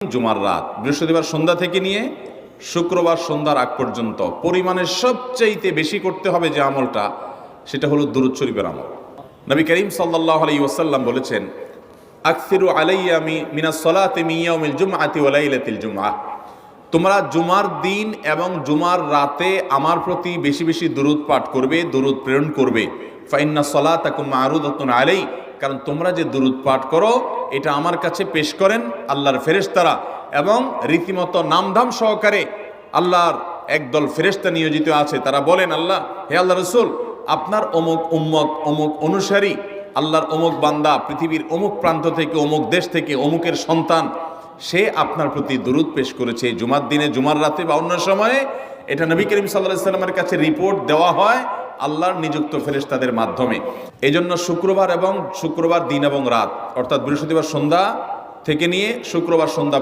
জুমার রাত, বৃহস্পতিবার সন্ধ্যা থেকে নিয়ে শুক্রবার সন্ধ্যার আগ পর্যন্ত পরিমাণের সবচাইতে বেশি করতে হবে যে আমলটা, সেটা হলো দুরূদ শরীফের আমল। নবী করিম সাল্লাল্লাহু আলাইহি ওয়াসাল্লাম বলেছেন, আকসিরু আলাইয়া মিনাস সালাতি মিন ইয়াউমিল জুমআতি ওয়া লাইলাতিল জুমআহ, তোমরা জুমার দিন এবং জুমার রাতে আমার প্রতি বেশি বেশি দুরূদ পাঠ করবে, দুরূদ প্রেরণ করবে। ফা ইন্না সালাতাকুম মা'রুদাতুন আলাই, কারণ তোমরা যে দুরূদ পাঠ করো এটা আমার কাছে পেশ করেন আল্লাহর ফেরেশতারা, এবং রীতিমতো নামধাম সহকারে আল্লাহর একদল ফেরেশতা নিয়োজিত আছে। তারা বলেন, আল্লাহ, হে আল্লাহ রসুল, আপনার অমুক উম্মত, অমুক অনুসারী, আল্লাহর অমুক বান্দা পৃথিবীর অমুক প্রান্ত থেকে, অমুক দেশ থেকে, অমুকের সন্তান, সে আপনার প্রতি দুরূদ পেশ করেছে জুমার দিনে, জুমার রাতে বা অন্য সময়ে। এটা নবী করিম সাল্লাল্লাহু আলাইহি ওয়াসাল্লামের কাছে রিপোর্ট দেওয়া হয় আল্লাহর নিযুক্ত ফেরেশতাদের মাধ্যমে। এই জন্য শুক্রবার দিন এবং রাত, অর্থাৎ বৃহস্পতিবার সন্ধ্যা থেকে নিয়ে শুক্রবার সন্ধ্যা